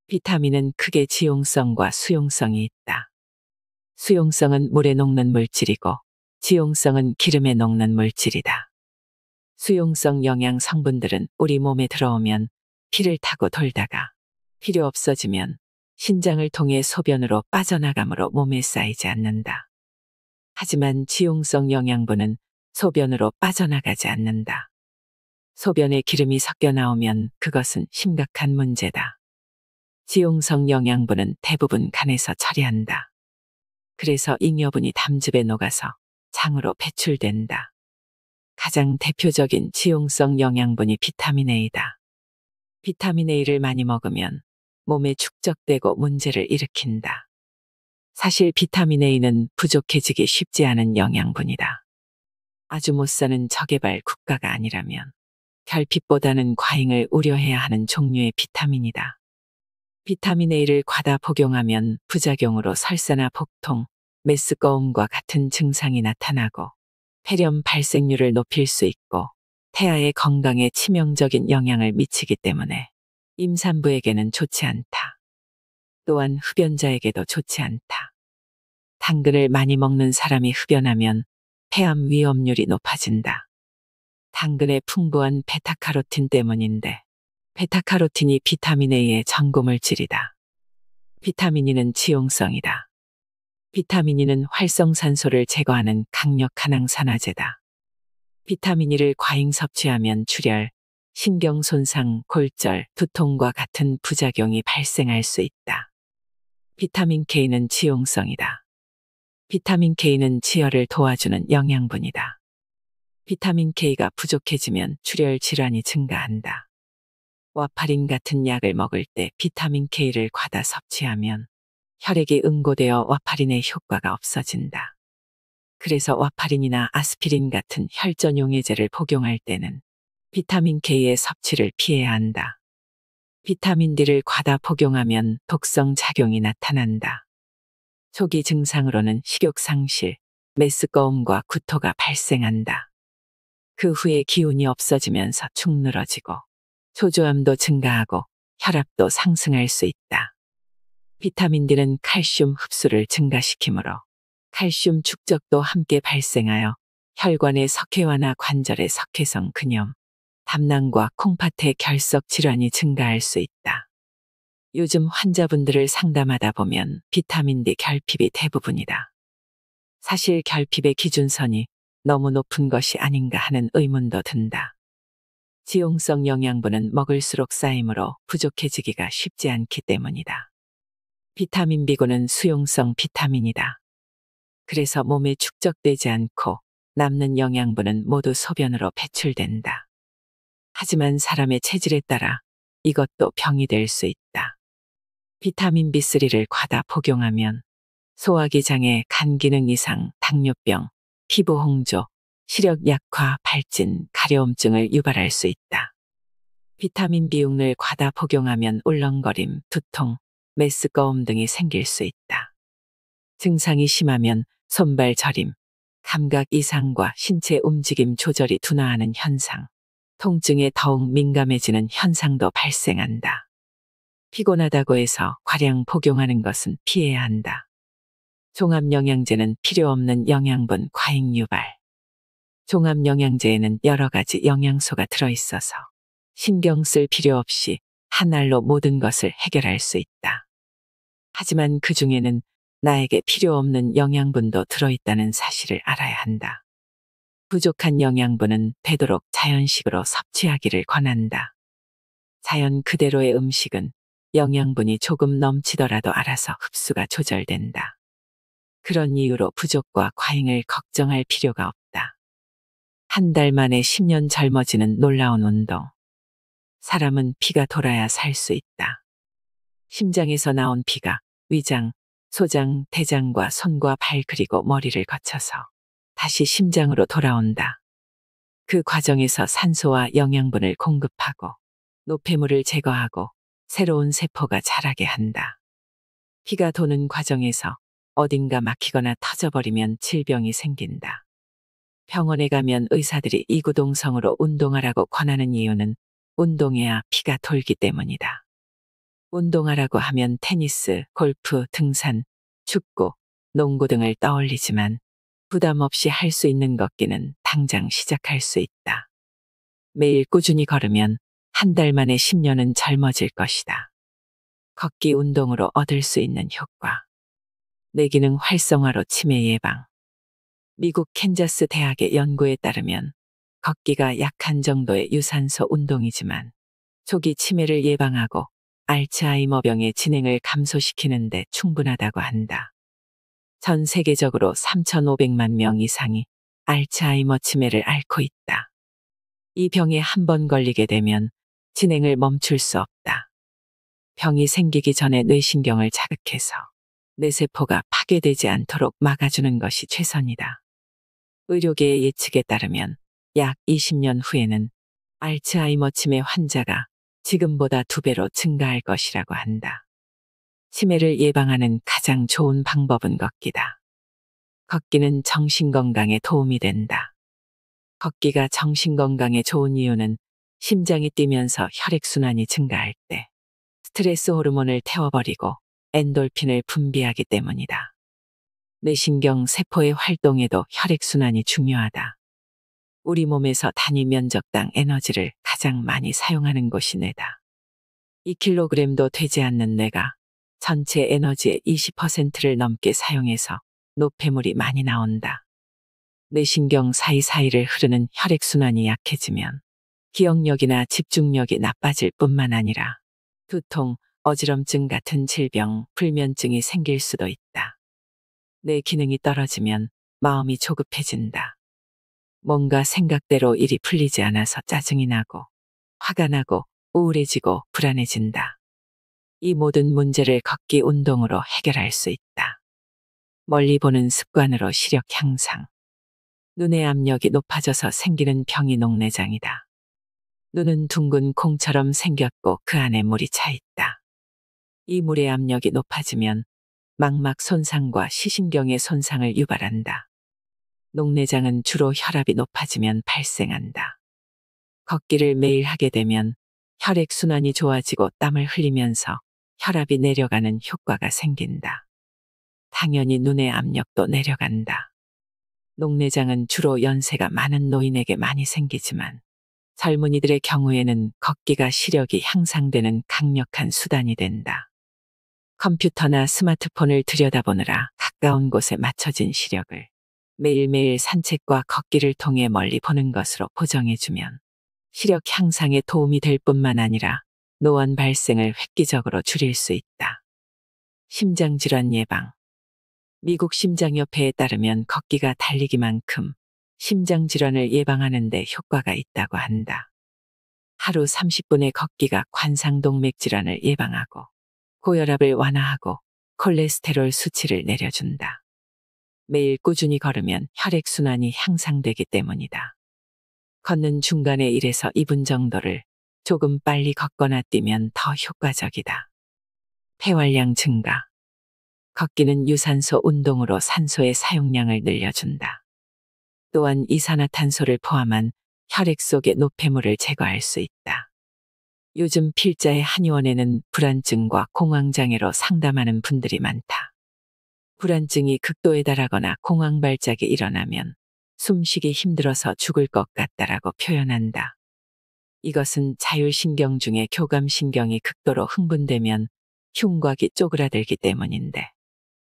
비타민은 크게 지용성과 수용성이 있다. 수용성은 물에 녹는 물질이고 지용성은 기름에 녹는 물질이다. 수용성 영양 성분들은 우리 몸에 들어오면 피를 타고 돌다가 필요 없어지면 신장을 통해 소변으로 빠져나가므로 몸에 쌓이지 않는다. 하지만 지용성 영양분은 소변으로 빠져나가지 않는다. 소변에 기름이 섞여 나오면 그것은 심각한 문제다. 지용성 영양분은 대부분 간에서 처리한다. 그래서 잉여분이 담즙에 녹아서 장으로 배출된다. 가장 대표적인 지용성 영양분이 비타민 A다. 비타민 A를 많이 먹으면 몸에 축적되고 문제를 일으킨다. 사실 비타민 A는 부족해지기 쉽지 않은 영양분이다. 아주 못 사는 저개발 국가가 아니라면 결핍보다는 과잉을 우려해야 하는 종류의 비타민이다. 비타민 A를 과다 복용하면 부작용으로 설사나 복통, 메스꺼움과 같은 증상이 나타나고 폐렴 발생률을 높일 수 있고 태아의 건강에 치명적인 영향을 미치기 때문에 임산부에게는 좋지 않다. 또한 흡연자에게도 좋지 않다. 당근을 많이 먹는 사람이 흡연하면 폐암 위험률이 높아진다. 당근의 풍부한 베타카로틴 때문인데 베타카로틴이 비타민 A의 전고물질이다. 비타민 E는 지용성이다. 비타민 E는 활성산소를 제거하는 강력한 항산화제다. 비타민 E를 과잉 섭취하면 출혈, 신경 손상, 골절, 두통과 같은 부작용이 발생할 수 있다. 비타민 K는 지용성이다. 비타민 K는 지혈을 도와주는 영양분이다. 비타민 K가 부족해지면 출혈 질환이 증가한다. 와파린 같은 약을 먹을 때 비타민 K를 과다 섭취하면 혈액이 응고되어 와파린의 효과가 없어진다. 그래서 와파린이나 아스피린 같은 혈전 용해제를 복용할 때는 비타민 K의 섭취를 피해야 한다. 비타민 D를 과다 복용하면 독성 작용이 나타난다. 초기 증상으로는 식욕 상실, 메스꺼움과 구토가 발생한다. 그 후에 기운이 없어지면서 축 늘어지고 초조함도 증가하고 혈압도 상승할 수 있다. 비타민 D는 칼슘 흡수를 증가시키므로 칼슘 축적도 함께 발생하여 혈관의 석회화나 관절의 석회성 근염, 담낭과 콩팥의 결석 질환이 증가할 수 있다. 요즘 환자분들을 상담하다 보면 비타민 D 결핍이 대부분이다. 사실 결핍의 기준선이 너무 높은 것이 아닌가 하는 의문도 든다. 지용성 영양분은 먹을수록 쌓이므로 부족해지기가 쉽지 않기 때문이다. 비타민 B군은 수용성 비타민이다. 그래서 몸에 축적되지 않고 남는 영양분은 모두 소변으로 배출된다. 하지만 사람의 체질에 따라 이것도 병이 될 수 있다. 비타민 B3를 과다 복용하면 소화기 장애, 간 기능 이상, 당뇨병, 피부 홍조, 시력 약화, 발진, 가려움증을 유발할 수 있다. 비타민 B6를 과다 복용하면 울렁거림, 두통, 메스꺼움 등이 생길 수 있다. 증상이 심하면 손발 저림, 감각 이상과 신체 움직임 조절이 둔화하는 현상, 통증에 더욱 민감해지는 현상도 발생한다. 피곤하다고 해서 과량 복용하는 것은 피해야 한다. 종합영양제는 필요 없는 영양분 과잉 유발. 종합영양제에는 여러 가지 영양소가 들어있어서 신경 쓸 필요 없이 한 알로 모든 것을 해결할 수 있다. 하지만 그 중에는 나에게 필요 없는 영양분도 들어있다는 사실을 알아야 한다. 부족한 영양분은 되도록 자연식으로 섭취하기를 권한다. 자연 그대로의 음식은 영양분이 조금 넘치더라도 알아서 흡수가 조절된다. 그런 이유로 부족과 과잉을 걱정할 필요가 없다. 한 달 만에 10년 젊어지는 놀라운 운동. 사람은 피가 돌아야 살 수 있다. 심장에서 나온 피가 위장, 소장, 대장과 손과 발 그리고 머리를 거쳐서 다시 심장으로 돌아온다. 그 과정에서 산소와 영양분을 공급하고 노폐물을 제거하고 새로운 세포가 자라게 한다. 피가 도는 과정에서 어딘가 막히거나 터져버리면 질병이 생긴다. 병원에 가면 의사들이 이구동성으로 운동하라고 권하는 이유는 운동해야 피가 돌기 때문이다. 운동하라고 하면 테니스, 골프, 등산, 축구, 농구 등을 떠올리지만 부담 없이 할 수 있는 걷기는 당장 시작할 수 있다. 매일 꾸준히 걸으면 한 달 만에 10년은 젊어질 것이다. 걷기 운동으로 얻을 수 있는 효과. 뇌기능 활성화로 치매 예방. 미국 캔자스 대학의 연구에 따르면 걷기가 약한 정도의 유산소 운동이지만 초기 치매를 예방하고 알츠하이머병의 진행을 감소시키는 데 충분하다고 한다. 전 세계적으로 3,500만 명 이상이 알츠하이머 치매를 앓고 있다. 이 병에 한 번 걸리게 되면 진행을 멈출 수 없다. 병이 생기기 전에 뇌신경을 자극해서 뇌세포가 파괴되지 않도록 막아주는 것이 최선이다. 의료계의 예측에 따르면 약 20년 후에는 알츠하이머 치매 환자가 지금보다 2배로 증가할 것이라고 한다. 치매를 예방하는 가장 좋은 방법은 걷기다. 걷기는 정신건강에 도움이 된다. 걷기가 정신건강에 좋은 이유는 심장이 뛰면서 혈액순환이 증가할 때 스트레스 호르몬을 태워버리고 엔돌핀을 분비하기 때문이다. 뇌신경 세포의 활동에도 혈액순환이 중요하다. 우리 몸에서 단위 면적당 에너지를 가장 많이 사용하는 곳이 뇌다. 2kg도 되지 않는 뇌가 전체 에너지의 20%를 넘게 사용해서 노폐물이 많이 나온다. 뇌신경 사이사이를 흐르는 혈액순환이 약해지면 기억력이나 집중력이 나빠질 뿐만 아니라 두통, 어지럼증 같은 질병, 불면증이 생길 수도 있다. 뇌 기능이 떨어지면 마음이 조급해진다. 뭔가 생각대로 일이 풀리지 않아서 짜증이 나고 화가 나고 우울해지고 불안해진다. 이 모든 문제를 걷기 운동으로 해결할 수 있다. 멀리 보는 습관으로 시력 향상. 눈의 압력이 높아져서 생기는 병이 녹내장이다. 눈은 둥근 콩처럼 생겼고 그 안에 물이 차 있다. 이 물의 압력이 높아지면 망막 손상과 시신경의 손상을 유발한다. 녹내장은 주로 혈압이 높아지면 발생한다. 걷기를 매일 하게 되면 혈액순환이 좋아지고 땀을 흘리면서 혈압이 내려가는 효과가 생긴다. 당연히 눈의 압력도 내려간다. 녹내장은 주로 연세가 많은 노인에게 많이 생기지만 젊은이들의 경우에는 걷기가 시력이 향상되는 강력한 수단이 된다. 컴퓨터나 스마트폰을 들여다보느라 가까운 곳에 맞춰진 시력을 매일매일 산책과 걷기를 통해 멀리 보는 것으로 보정해주면 시력 향상에 도움이 될 뿐만 아니라 노안 발생을 획기적으로 줄일 수 있다. 심장질환 예방. 미국 심장협회에 따르면 걷기가 달리기만큼 심장질환을 예방하는 데 효과가 있다고 한다. 하루 30분의 걷기가 관상동맥 질환을 예방하고 고혈압을 완화하고 콜레스테롤 수치를 내려준다. 매일 꾸준히 걸으면 혈액순환이 향상되기 때문이다. 걷는 중간에 1에서 2분 정도를 조금 빨리 걷거나 뛰면 더 효과적이다. 폐활량 증가. 걷기는 유산소 운동으로 산소의 사용량을 늘려준다. 또한 이산화탄소를 포함한 혈액 속의 노폐물을 제거할 수 있다. 요즘 필자의 한의원에는 불안증과 공황장애로 상담하는 분들이 많다. 불안증이 극도에 달하거나 공황 발작이 일어나면 숨쉬기 힘들어서 죽을 것 같다라고 표현한다. 이것은 자율신경 중에 교감신경이 극도로 흥분되면 흉곽이 쪼그라들기 때문인데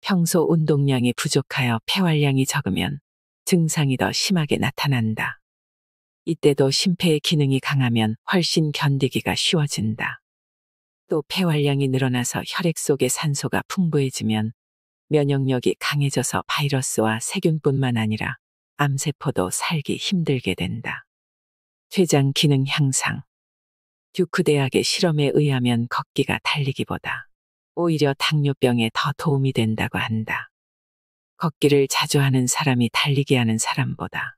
평소 운동량이 부족하여 폐활량이 적으면 증상이 더 심하게 나타난다. 이때도 심폐의 기능이 강하면 훨씬 견디기가 쉬워진다. 또 폐활량이 늘어나서 혈액 속의 산소가 풍부해지면 면역력이 강해져서 바이러스와 세균뿐만 아니라 암세포도 살기 힘들게 된다. 췌장 기능 향상. 듀크 대학의 실험에 의하면 걷기가 달리기보다 오히려 당뇨병에 더 도움이 된다고 한다. 걷기를 자주 하는 사람이 달리기 하는 사람보다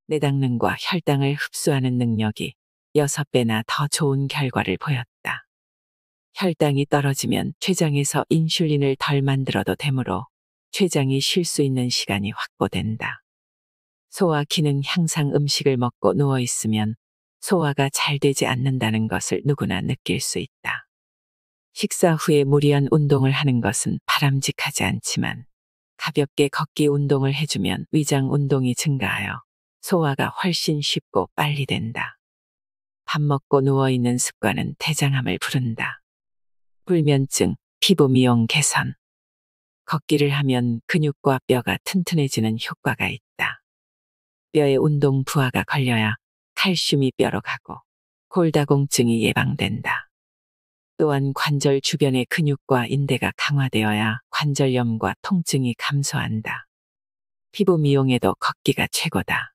내당능과 혈당을 흡수하는 능력이 6배나 더 좋은 결과를 보였다. 혈당이 떨어지면 췌장에서 인슐린을 덜 만들어도 되므로 췌장이 쉴 수 있는 시간이 확보된다. 소화 기능 향상 음식을 먹고 누워 있으면 소화가 잘 되지 않는다는 것을 누구나 느낄 수 있다. 식사 후에 무리한 운동을 하는 것은 바람직하지 않지만 가볍게 걷기 운동을 해주면 위장 운동이 증가하여 소화가 훨씬 쉽고 빨리 된다. 밥 먹고 누워있는 습관은 대장암을 부른다. 불면증, 피부 미용 개선. 걷기를 하면 근육과 뼈가 튼튼해지는 효과가 있다. 뼈에 운동 부하가 걸려야 칼슘이 뼈로 가고 골다공증이 예방된다. 또한 관절 주변의 근육과 인대가 강화되어야 관절염과 통증이 감소한다. 피부 미용에도 걷기가 최고다.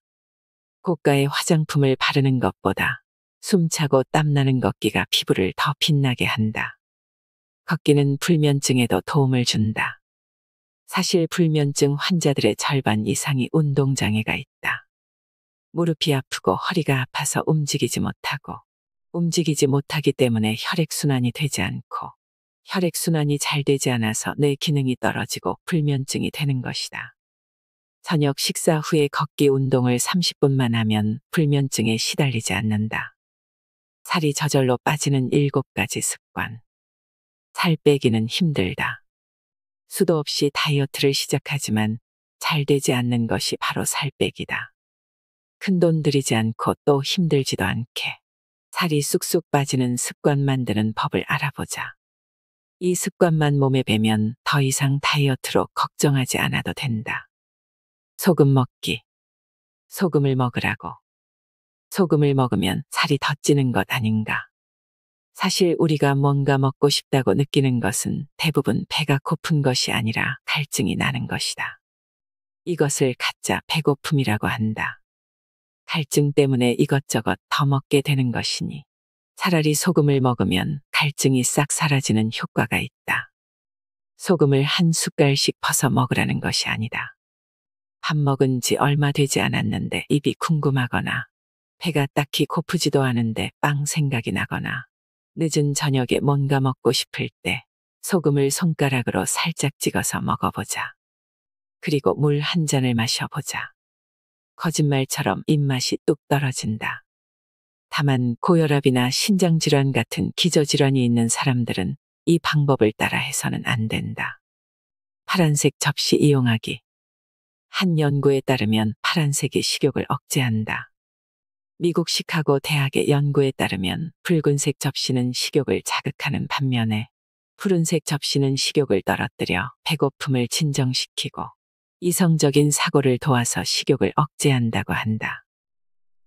고가의 화장품을 바르는 것보다 숨차고 땀나는 걷기가 피부를 더 빛나게 한다. 걷기는 불면증에도 도움을 준다. 사실 불면증 환자들의 절반 이상이 운동장애가 있다. 무릎이 아프고 허리가 아파서 움직이지 못하기 때문에 혈액순환이 되지 않고 혈액순환이 잘 되지 않아서 뇌 기능이 떨어지고 불면증이 되는 것이다. 저녁 식사 후에 걷기 운동을 30분만 하면 불면증에 시달리지 않는다. 살이 저절로 빠지는 7가지 습관. 살 빼기는 힘들다. 수도 없이 다이어트를 시작하지만 잘 되지 않는 것이 바로 살 빼기다. 큰돈 들이지 않고 또 힘들지도 않게 살이 쑥쑥 빠지는 습관 만드는 법을 알아보자. 이 습관만 몸에 배면 더 이상 다이어트로 걱정하지 않아도 된다. 소금 먹기. 소금을 먹으라고. 소금을 먹으면 살이 더 찌는 것 아닌가. 사실 우리가 뭔가 먹고 싶다고 느끼는 것은 대부분 배가 고픈 것이 아니라 갈증이 나는 것이다. 이것을 가짜 배고픔이라고 한다. 갈증 때문에 이것저것 더 먹게 되는 것이니 차라리 소금을 먹으면 갈증이 싹 사라지는 효과가 있다. 소금을 한 숟갈씩 퍼서 먹으라는 것이 아니다. 밥 먹은 지 얼마 되지 않았는데 입이 궁금하거나 배가 딱히 고프지도 않은데 빵 생각이 나거나 늦은 저녁에 뭔가 먹고 싶을 때 소금을 손가락으로 살짝 찍어서 먹어보자. 그리고 물 한 잔을 마셔보자. 거짓말처럼 입맛이 뚝 떨어진다. 다만 고혈압이나 신장질환 같은 기저질환이 있는 사람들은 이 방법을 따라 해서는 안 된다. 파란색 접시 이용하기. 한 연구에 따르면 파란색이 식욕을 억제한다. 미국 시카고 대학의 연구에 따르면 붉은색 접시는 식욕을 자극하는 반면에 푸른색 접시는 식욕을 떨어뜨려 배고픔을 진정시키고 이성적인 사고를 도와서 식욕을 억제한다고 한다.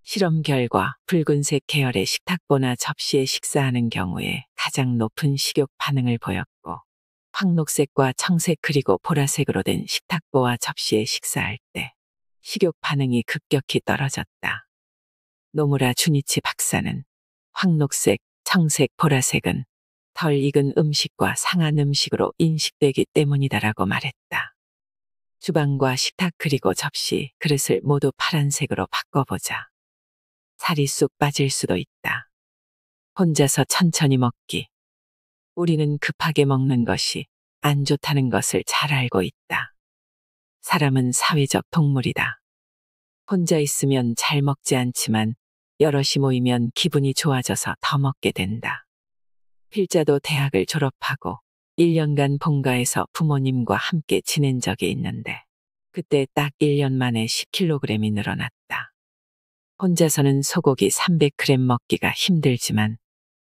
실험 결과 붉은색 계열의 식탁보나 접시에 식사하는 경우에 가장 높은 식욕 반응을 보였고 황록색과 청색 그리고 보라색으로 된 식탁보와 접시에 식사할 때 식욕 반응이 급격히 떨어졌다. 노무라 주니치 박사는 황록색, 청색, 보라색은 덜 익은 음식과 상한 음식으로 인식되기 때문이다라고 말했다. 주방과 식탁 그리고 접시, 그릇을 모두 파란색으로 바꿔보자. 살이 쑥 빠질 수도 있다. 혼자서 천천히 먹기. 우리는 급하게 먹는 것이 안 좋다는 것을 잘 알고 있다. 사람은 사회적 동물이다. 혼자 있으면 잘 먹지 않지만 여럿이 모이면 기분이 좋아져서 더 먹게 된다. 필자도 대학을 졸업하고 1년간 본가에서 부모님과 함께 지낸 적이 있는데 그때 딱 1년 만에 10kg이 늘어났다. 혼자서는 소고기 300g 먹기가 힘들지만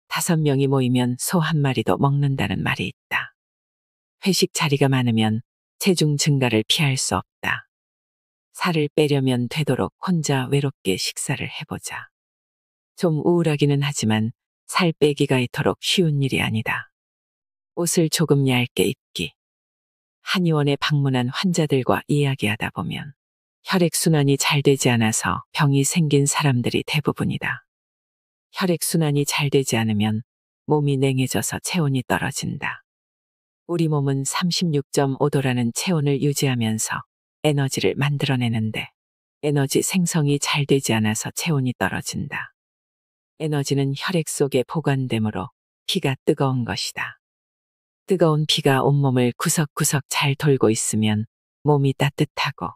5명이 모이면 소 한 마리도 먹는다는 말이 있다. 회식 자리가 많으면 체중 증가를 피할 수 없다. 살을 빼려면 되도록 혼자 외롭게 식사를 해보자. 좀 우울하기는 하지만 살 빼기가 이토록 쉬운 일이 아니다. 옷을 조금 얇게 입기. 한의원에 방문한 환자들과 이야기하다 보면 혈액순환이 잘 되지 않아서 병이 생긴 사람들이 대부분이다. 혈액순환이 잘 되지 않으면 몸이 냉해져서 체온이 떨어진다. 우리 몸은 36.5도라는 체온을 유지하면서 에너지를 만들어내는데 에너지 생성이 잘 되지 않아서 체온이 떨어진다. 에너지는 혈액 속에 보관되므로 피가 뜨거운 것이다. 뜨거운 피가 온몸을 구석구석 잘 돌고 있으면 몸이 따뜻하고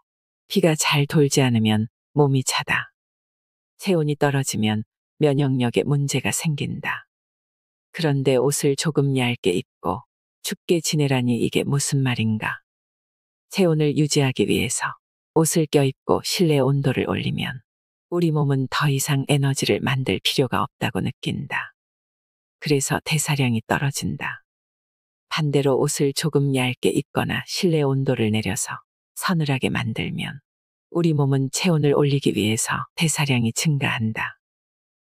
피가 잘 돌지 않으면 몸이 차다. 체온이 떨어지면 면역력에 문제가 생긴다. 그런데 옷을 조금 얇게 입고 춥게 지내라니 이게 무슨 말인가? 체온을 유지하기 위해서 옷을 껴입고 실내 온도를 올리면 우리 몸은 더 이상 에너지를 만들 필요가 없다고 느낀다. 그래서 대사량이 떨어진다. 반대로 옷을 조금 얇게 입거나 실내 온도를 내려서 서늘하게 만들면 우리 몸은 체온을 올리기 위해서 대사량이 증가한다.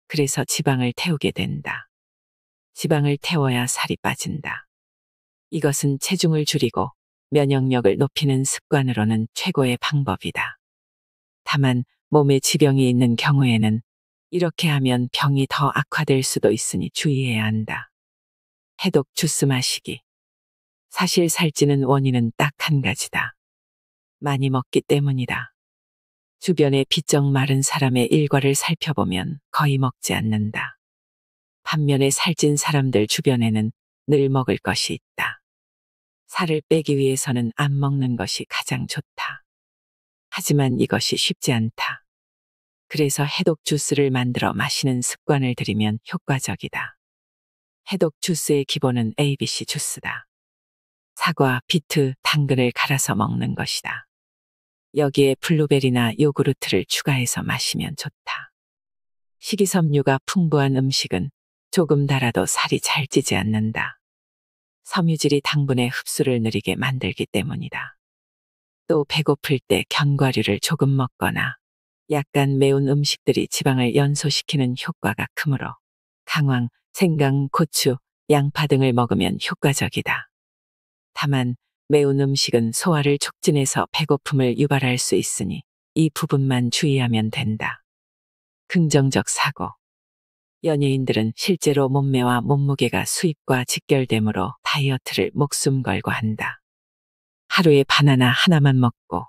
그래서 지방을 태우게 된다. 지방을 태워야 살이 빠진다. 이것은 체중을 줄이고 면역력을 높이는 습관으로는 최고의 방법이다. 다만 몸에 지병이 있는 경우에는 이렇게 하면 병이 더 악화될 수도 있으니 주의해야 한다. 해독 주스 마시기. 사실 살찌는 원인은 딱 한 가지다. 많이 먹기 때문이다. 주변의 비쩍 마른 사람의 일과를 살펴보면 거의 먹지 않는다. 반면에 살찐 사람들 주변에는 늘 먹을 것이 있다. 살을 빼기 위해서는 안 먹는 것이 가장 좋다. 하지만 이것이 쉽지 않다. 그래서 해독 주스를 만들어 마시는 습관을 들이면 효과적이다. 해독 주스의 기본은 ABC 주스다. 사과, 비트, 당근을 갈아서 먹는 것이다. 여기에 블루베리나 요구르트를 추가해서 마시면 좋다. 식이섬유가 풍부한 음식은 조금 달아도 살이 잘 찌지 않는다. 섬유질이 당분의 흡수를 느리게 만들기 때문이다. 또 배고플 때 견과류를 조금 먹거나 약간 매운 음식들이 지방을 연소시키는 효과가 크므로 강황, 생강, 고추, 양파 등을 먹으면 효과적이다. 다만 매운 음식은 소화를 촉진해서 배고픔을 유발할 수 있으니 이 부분만 주의하면 된다. 긍정적 사고. 연예인들은 실제로 몸매와 몸무게가 수입과 직결되므로 다이어트를 목숨 걸고 한다. 하루에 바나나 하나만 먹고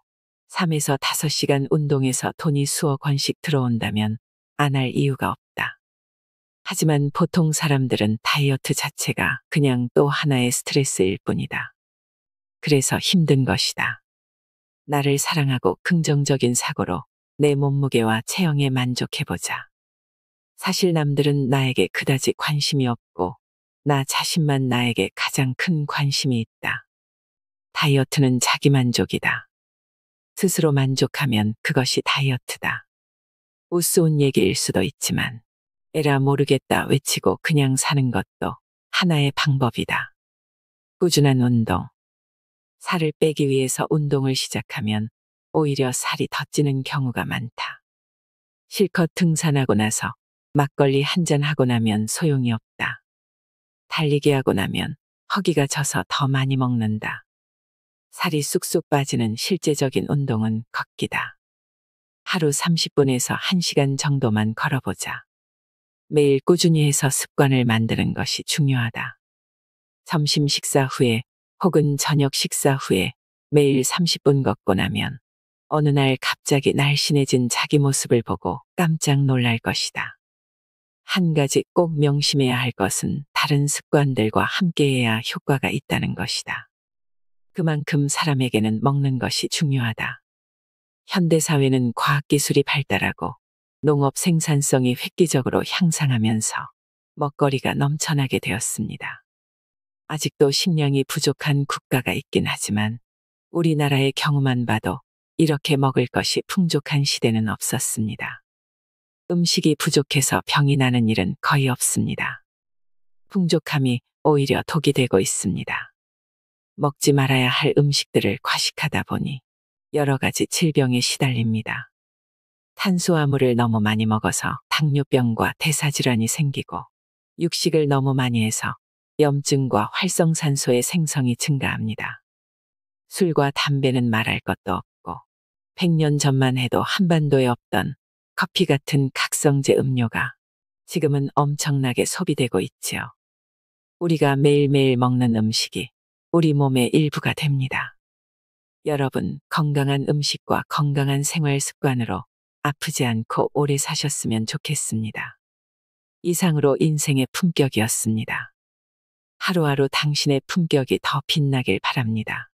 3에서 5시간 운동해서 돈이 수억 원씩 들어온다면 안 할 이유가 없다. 하지만 보통 사람들은 다이어트 자체가 그냥 또 하나의 스트레스일 뿐이다. 그래서 힘든 것이다. 나를 사랑하고 긍정적인 사고로 내 몸무게와 체형에 만족해보자. 사실 남들은 나에게 그다지 관심이 없고 나 자신만 나에게 가장 큰 관심이 있다. 다이어트는 자기만족이다. 스스로 만족하면 그것이 다이어트다. 우스운 얘기일 수도 있지만 에라 모르겠다 외치고 그냥 사는 것도 하나의 방법이다. 꾸준한 운동. 살을 빼기 위해서 운동을 시작하면 오히려 살이 더 찌는 경우가 많다. 실컷 등산하고 나서 막걸리 한 잔 하고 나면 소용이 없다. 달리기 하고 나면 허기가 져서 더 많이 먹는다. 살이 쑥쑥 빠지는 실제적인 운동은 걷기다. 하루 30분에서 1시간 정도만 걸어보자. 매일 꾸준히 해서 습관을 만드는 것이 중요하다. 점심 식사 후에 혹은 저녁 식사 후에 매일 30분 걷고 나면 어느 날 갑자기 날씬해진 자기 모습을 보고 깜짝 놀랄 것이다. 한 가지 꼭 명심해야 할 것은 다른 습관들과 함께해야 효과가 있다는 것이다. 그만큼 사람에게는 먹는 것이 중요하다. 현대사회는 과학기술이 발달하고 농업 생산성이 획기적으로 향상하면서 먹거리가 넘쳐나게 되었습니다. 아직도 식량이 부족한 국가가 있긴 하지만 우리나라의 경우만 봐도 이렇게 먹을 것이 풍족한 시대는 없었습니다. 음식이 부족해서 병이 나는 일은 거의 없습니다. 풍족함이 오히려 독이 되고 있습니다. 먹지 말아야 할 음식들을 과식하다 보니 여러 가지 질병에 시달립니다. 탄수화물을 너무 많이 먹어서 당뇨병과 대사질환이 생기고 육식을 너무 많이 해서 염증과 활성산소의 생성이 증가합니다. 술과 담배는 말할 것도 없고 100년 전만 해도 한반도에 없던 커피 같은 각성제 음료가 지금은 엄청나게 소비되고 있지요. 우리가 매일매일 먹는 음식이 우리 몸의 일부가 됩니다. 여러분, 건강한 음식과 건강한 생활 습관으로 아프지 않고 오래 사셨으면 좋겠습니다. 이상으로 인생의 품격이었습니다. 하루하루 당신의 품격이 더 빛나길 바랍니다.